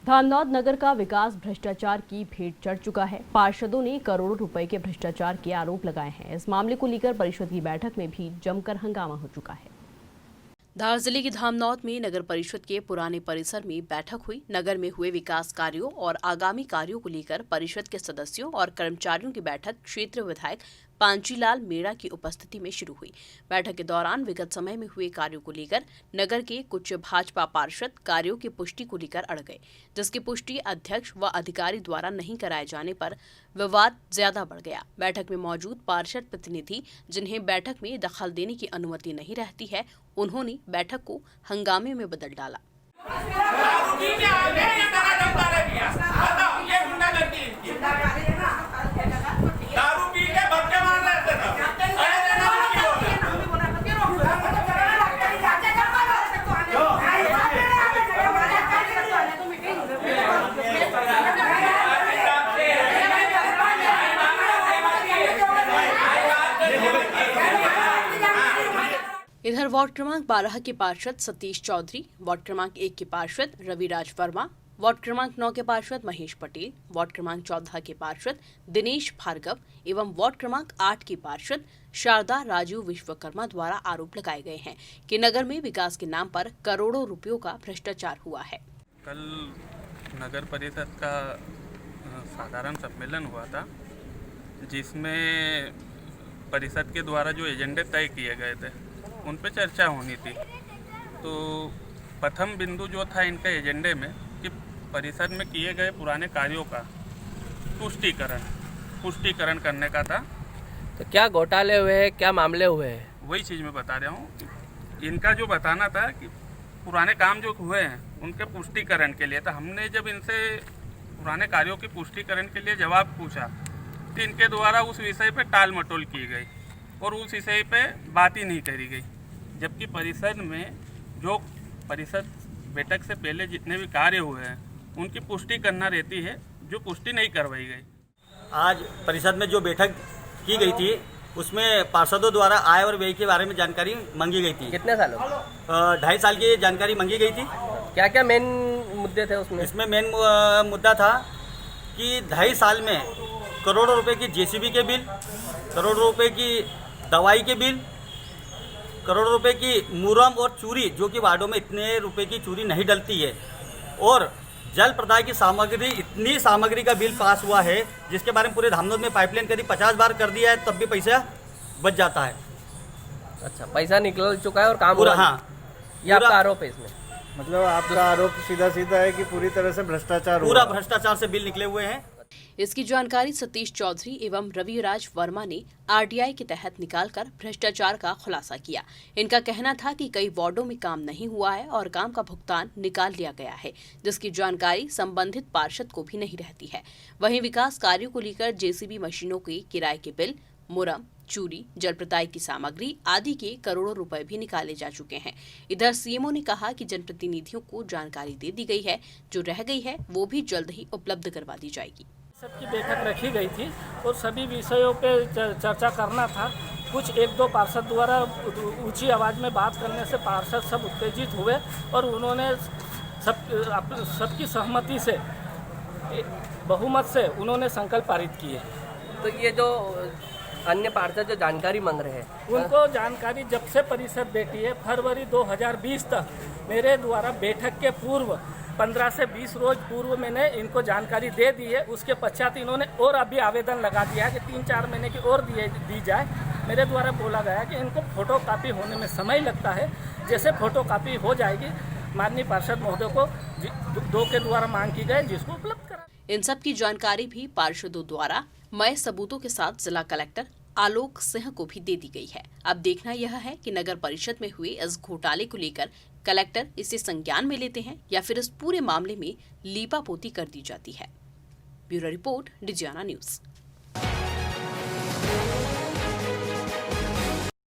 धामनौद नगर का विकास भ्रष्टाचार की भेंट चढ़ चुका है। पार्षदों ने करोड़ों रुपए के भ्रष्टाचार के आरोप लगाए हैं। इस मामले को लेकर परिषद की बैठक में भी जमकर हंगामा हो चुका है। धार जिले की धामनौद में नगर परिषद के पुराने परिसर में बैठक हुई। नगर में हुए विकास कार्यों और आगामी कार्यों को लेकर परिषद के सदस्यों और कर्मचारियों की बैठक क्षेत्रीय विधायक पांचीलाल मेड़ा की उपस्थिति में शुरू हुई। बैठक के दौरान विगत समय में हुए कार्यों को लेकर नगर के कुछ भाजपा पार्षद कार्यों की पुष्टि को लेकर अड़ गए, जिसकी पुष्टि अध्यक्ष व अधिकारी द्वारा नहीं कराए जाने पर विवाद ज्यादा बढ़ गया। बैठक में मौजूद पार्षद प्रतिनिधि, जिन्हें बैठक में दखल देने की अनुमति नहीं रहती है, उन्होंने बैठक को हंगामे में बदल डाला। इधर वार्ड क्रमांक 12 के पार्षद सतीश चौधरी, वार्ड क्रमांक 1 के पार्षद रविराज वर्मा, वार्ड क्रमांक 9 के पार्षद महेश पटेल, वार्ड क्रमांक 14 के पार्षद दिनेश भार्गव एवं वार्ड क्रमांक 8 के पार्षद शारदा राजू विश्वकर्मा द्वारा आरोप लगाए गए हैं कि नगर में विकास के नाम पर करोड़ों रुपयों का भ्रष्टाचार हुआ है। कल नगर परिषद का साधारण सम्मेलन हुआ था, जिसमें परिषद के द्वारा जो एजेंडे तय किए गए थे उन पर चर्चा होनी थी। तो प्रथम बिंदु जो था इनके एजेंडे में कि परिषद में किए गए पुराने कार्यों का पुष्टिकरण करने का था। तो क्या घोटाले हुए हैं, क्या मामले हुए हैं? वही चीज़ मैं बता रहा हूँ। इनका जो बताना था कि पुराने काम जो हुए हैं उनके पुष्टिकरण के लिए था। हमने जब इनसे पुराने कार्यों की पुष्टिकरण के लिए जवाब पूछा तो इनके द्वारा उस विषय पे टाल मटोल की गई और उस विषय पे बात ही नहीं करी गई, जबकि परिषद में जो परिषद बैठक से पहले जितने भी कार्य हुए हैं उनकी पुष्टि करना रहती है, जो पुष्टि नहीं करवाई गई। आज परिषद में जो बैठक की गई थी उसमें पार्षदों द्वारा आय और व्यय के बारे में जानकारी मांगी गई थी। कितने सालों? 2.5 साल की जानकारी मांगी गई थी। क्या क्या मेन मुद्दे थे उसमें? इसमें मेन मुद्दा था कि 2.5 साल में करोड़ों रुपए की जेसीबी के बिल, करोड़ों रुपए की दवाई के बिल, करोड़ों रुपए की मुरम और चूरी, जो कि वार्डों में इतने रुपए की चूरी नहीं डलती है, और जल प्रदाय की सामग्री, इतनी सामग्री का बिल पास हुआ है जिसके बारे में पूरे धामनौद में पाइपलाइन करीब 50 बार कर दिया है, तब भी पैसा बच जाता है। अच्छा, पैसा निकल चुका है और काम पूरा, हुआ? हाँ, ये आपका आरोप है इसमें? मतलब आपका आरोप सीधा सीधा है कि पूरी तरह से भ्रष्टाचार, पूरा भ्रष्टाचार से बिल निकले हुए हैं। इसकी जानकारी सतीश चौधरी एवं रविराज वर्मा ने आरटीआई के तहत निकालकर भ्रष्टाचार का खुलासा किया। इनका कहना था कि कई वार्डों में काम नहीं हुआ है और काम का भुगतान निकाल लिया गया है, जिसकी जानकारी संबंधित पार्षद को भी नहीं रहती है। वहीं विकास कार्यों को लेकर जेसीबी मशीनों के किराए के बिल, मुरम, चूरी, जल प्रदाय की सामग्री आदि के करोड़ों रुपए भी निकाले जा चुके हैं। इधर सीएमओ ने कहा कि जनप्रतिनिधियों को जानकारी दे दी गई है, जो रह गई है वो भी जल्द ही उपलब्ध करवा दी जाएगी। सबकी बैठक रखी गई थी और सभी विषयों पे चर्चा करना था। कुछ 1-2 पार्षद द्वारा ऊंची आवाज़ में बात करने से पार्षद सब उत्तेजित हुए और उन्होंने सबकी सहमति से, बहुमत से उन्होंने संकल्प पारित किए। तो ये जो अन्य पार्षद जो जानकारी मांग रहे हैं, उनको जानकारी जब से परिषद बैठी है फरवरी 2020 तक, मेरे द्वारा बैठक के पूर्व 15 से 20 रोज पूर्व मैंने इनको जानकारी दे दी है। उसके पश्चात इन्होंने और अभी आवेदन लगा दिया कि 3-4 महीने की और दी जाए। मेरे द्वारा बोला गया कि इनको फोटो कापी होने में समय लगता है। जैसे फोटो कापी हो जाएगी, माननीय पार्षद महोदय को 2 के द्वारा मांग की गई, जिसको उपलब्ध करा। इन सब की जानकारी भी पार्षदों द्वारा मय सबूतों के साथ जिला कलेक्टर आलोक सिंह को भी दे दी गई है। अब देखना यह है कि नगर परिषद में हुए इस घोटाले को लेकर कलेक्टर इसे संज्ञान में लेते हैं या फिर इस पूरे मामले में लीपापोती कर दी जाती है। Bureau report, Digiana news.